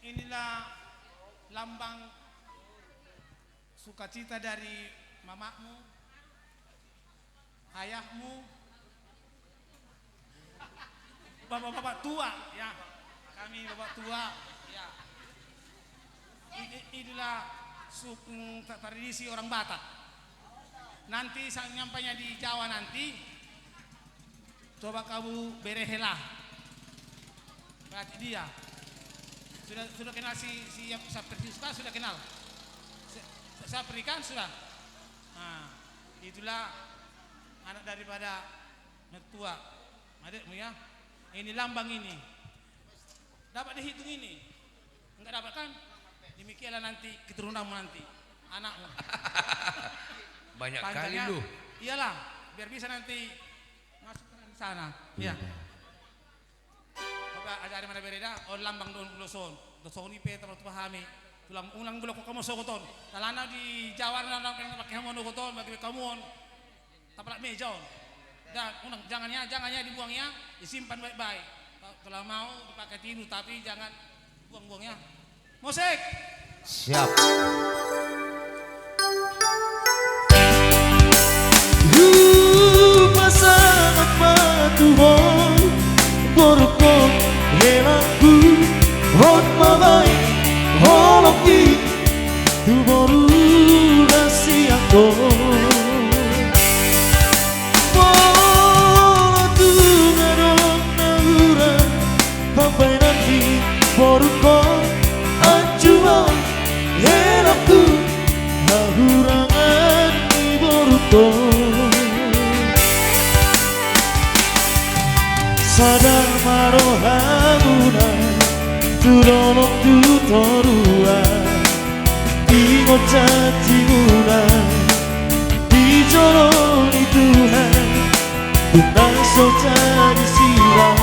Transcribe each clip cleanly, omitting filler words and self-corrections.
inilah lambang sukacita dari mamamu, ayahmu, bapak-bapak tua ya. Kami bapak tua ya. Inilah tradisi orang Batak. Nanti sampainya di Jawa nanti coba kamu berehelah. Berarti dia sudah kenal si Saperista sudah kenal. Saya berikan sudah. Nah, itulah anak daripada mertua adikmu ya. Ini lambang ini. Dapat dihitung ini. Enggak dapat kan? Demikianlah nanti keturunanmu nanti, anakmu. Banyak Panjangnya, kali lu. Iyalah, biar bisa nanti masuk ke sana. Iya. Oke, ajarin mana bereda? Oh lambang doson ini Peter waktu pahami. Tulang ulang gula kok kamu sokoton. Talana di Jawa nang pakai hamun koton bagi kamu tapalak meja. Dan jangannya dibuang ya, disimpan baik-baik. Kalau mau dipakai tidur tapi jangan buang-buang ya. Musik. Siap. Pasangan matuhon Borokon helaku Hot mamay Holoki Tumoru nasi ako Wala tungarong nahuran Pampay nanti Borokon Anjuan helaku Nahurangan ni Borokon Sadar marohamuna Turolong tutorua Ingo catimuna Dijoloni Tuhan Tunang so jadi sirah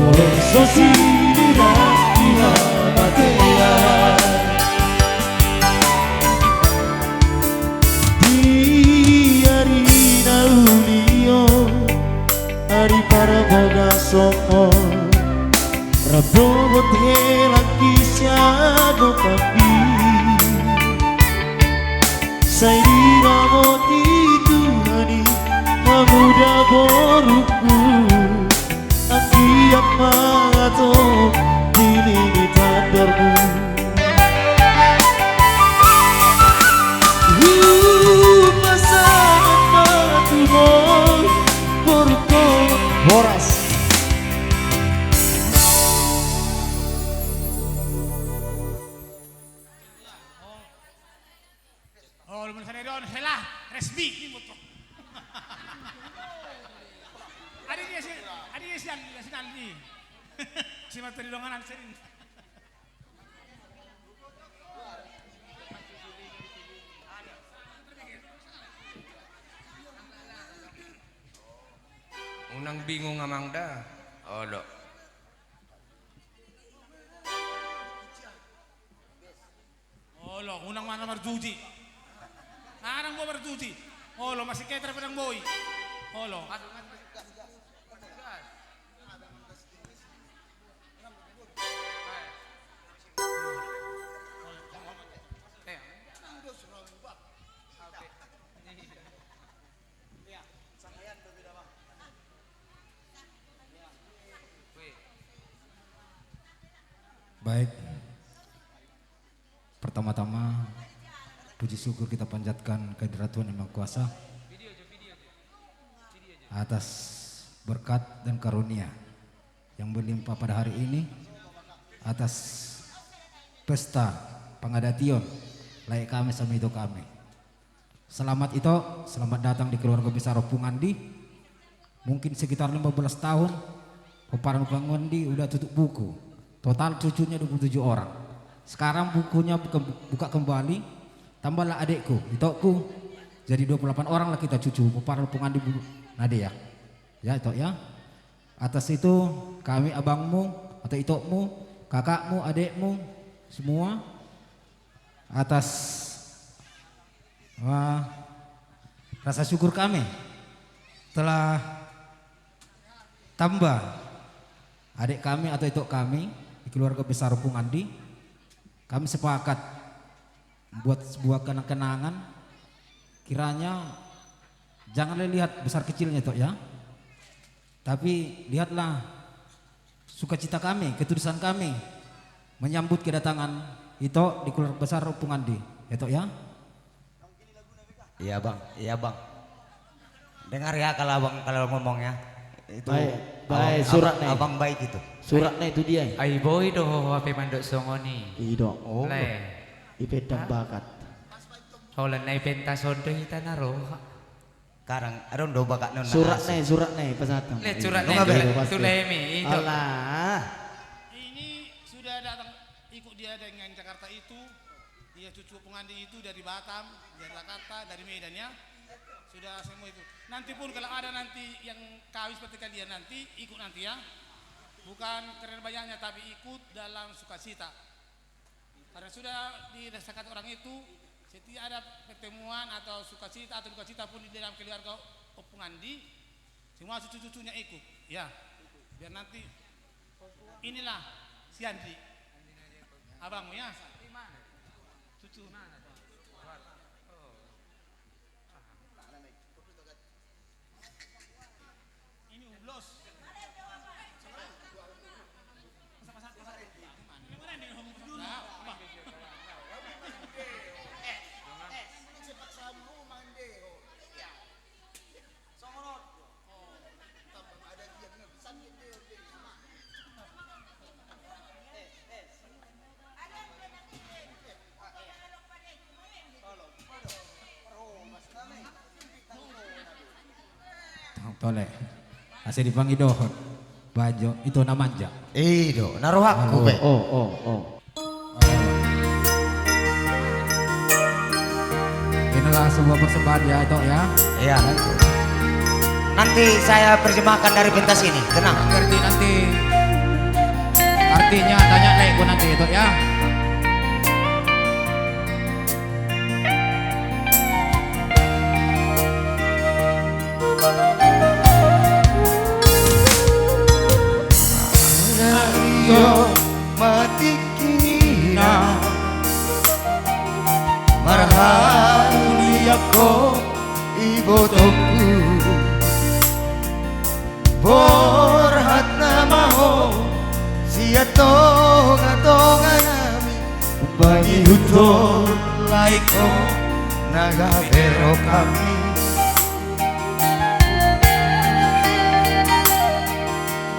Orang so sirah Ihamatea Diarina ulio Ari para boga soko Rabobot helang kisya do papi Say di ramot itu hani Mamuda boruku Akiyak mangato Dilini tadarmu Pasangan matuhon Boruko Boras Oh, lu sana don helah resmi ni motor. Adi dia si Nandi. Si materi donganan sering. Unang bingung amang dah. Oh, dok. Oh, lo unang mana marjuji. Narang mo marjuji. Oh, lo masih ketra pedang boy. Oh, lo. Baik, pertama-tama puji syukur kita panjatkan kehadirat Tuhan Yang Maha Kuasa atas berkat dan karunia yang berlimpah pada hari ini, atas pesta pengadation layak kami sama itu kami. Selamat datang di keluarga besar Opungandi. Mungkin sekitar 15 tahun Peparan Opungandi udah tutup buku. Total cucunya 27 orang. Sekarang bukunya buka kembali. Tambahlah adikku, itokku. Jadi 28 orang lah kita cucu. Para Pungandi Nade ya. Ya itok ya. Atas itu kami abangmu atau itokmu, kakakmu, adikmu semua atas rasa syukur kami telah tambah adik kami atau itok kami di keluarga besar Opung Andi, kami sepakat buat sebuah kenang-kenangan. Kiranya janganlah lihat besar kecilnya toh ya, tapi lihatlah sukacita kami, ketulusan kami menyambut kedatangan itu di keluarga besar Opung Andi, ya toh ya. Iya bang, iya bang. Dengar ya kalau abang kalau ngomongnya itu Baik, surat nih. abang baik itu. Suratnya itu dia. Ai boy do ape mandok songoni. Ido. Oh. Le. Ipedang bakat. Holan nai pentas sonde kita naro. Sekarang ada do bakak non. Suratnya pesatang. Le curat Lu nai pasti. tu le mi itu. Alah. Ini sudah datang ikut dia dengan Jakarta itu. Dia cucu pengandi itu dari Batam, dari Jakarta, dari Medan ya. Sudah semua itu. Nanti pun kalau ada nanti yang kawin seperti kalian nanti ikut nanti ya. Bukan karena banyaknya tapi ikut dalam sukacita. Karena sudah dirasakan orang itu setiap ada pertemuan atau sukacita atau dukacita pun di dalam keluarga Opung Andi, semua cucu-cucunya ikut ya. Biar nanti inilah si Andi abangmu ya. Cucu ini ublos. Toleh. Asal dipanggil dohon. Bajo itu namanya. Ido, naruh aku be. Oh. Inilah sebuah persembahan ya itu ya. Iya. Nanti saya terjemahkan dari pentas ini, tenang. Ngerti nanti. Artinya tanya lego nanti itu ya. Yo matikina marhani ako ibotoku borhat namaho siya tonga nami bagi hutol laiko nagabero kami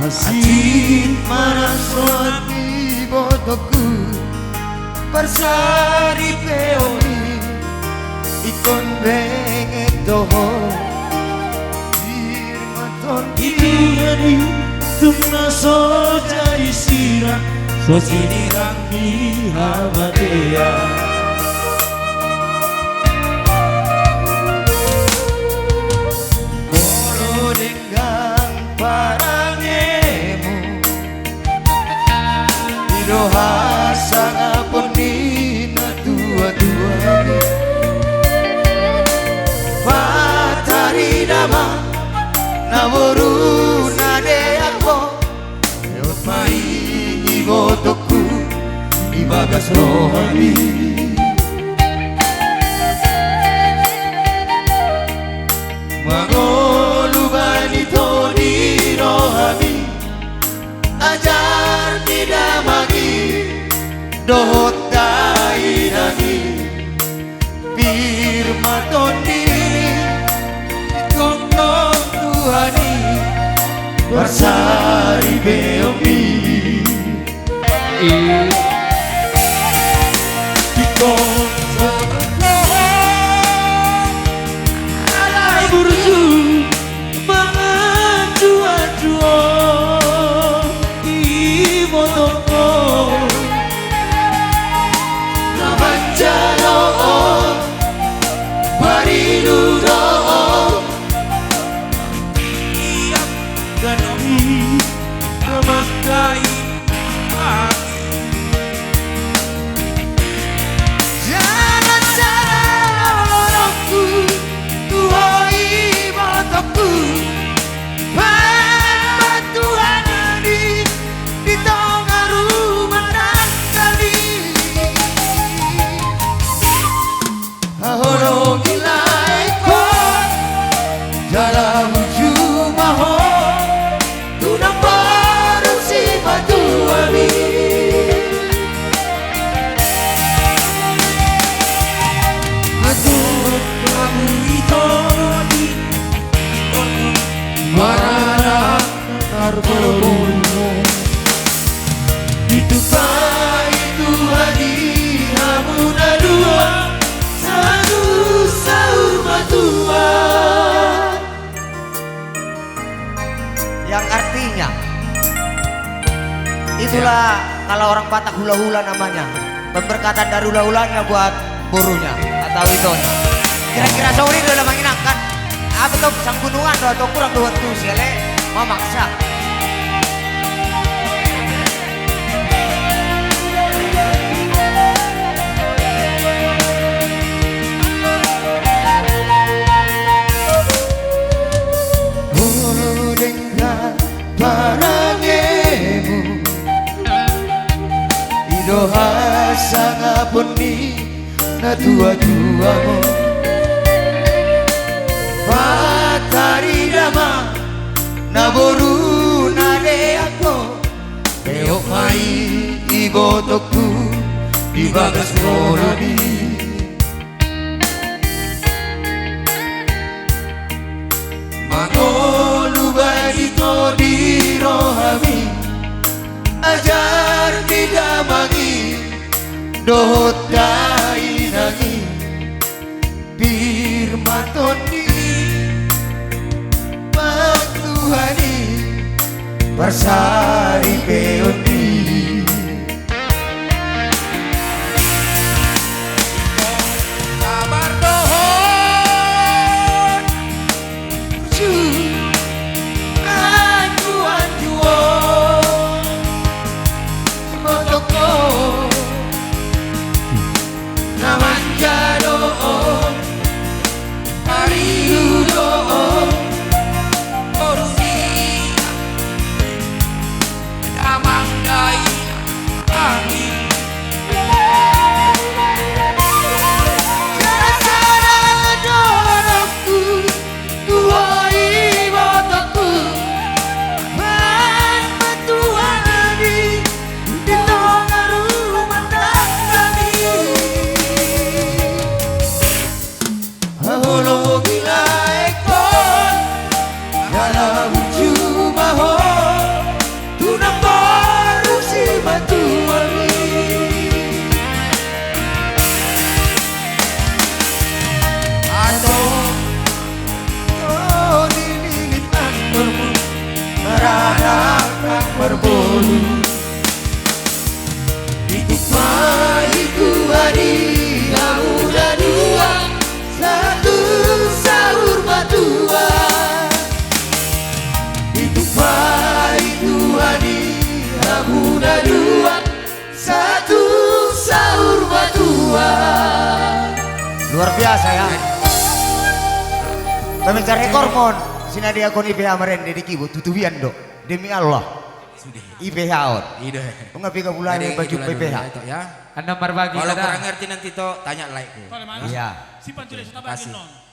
Asin marasot ibotoku Parsari peoni Ikon benget doho Irmaton Idunani tumna so jadi sirah. So sinirang mihabatea. Moro denggang parangemu Iroha sanga ponina tua-tua Fatari dama Naworu nade ako Yot mai ibotoku Ibagas rohani Mangolubani toni rohani Ajar didamagi Dohot dainagi Firmaton diri Ikongkong Tuhani Bersari beomi Ikong Alai burju mengaju-aju ibotoko. Namanjaro Parinuro Ganong kemakai Itulah kalau orang Batak hula-hula namanya. Pemberkatan dari hula-hulanya buat burunya atau itonya. Kira-kira sore itu udah menginangkan. Apa tuh sang gunungan atau kurang dua tuh sekali memaksa. Oh dengan parangemu Idoha sangapun ni na tua-tuamu Patari dama na boru na de ako Peok mai ibotokku di bagas moroni Mangolu barito di rohami Ajar didamangi Dohot dainangi Birmatoni Patuhani Pasari peoni Kabar dohon berbulu hidup baikku hadiah muda dua satu sahur batua hidup baikku hadiah muda dua satu sahur batua. Luar biasa ya. Pemirsa rekor mon. Sina dia kon IPH marende di kibu tutubian dok. Demi Allah. IPH on. Ide. Mengapi ke bulan yang baju PPH. Ya. Anda berbagi Kalau tada. kurang ngerti nanti to tanya like ku. Kalau mana? Iya. Simpan tulis, kita bagi non.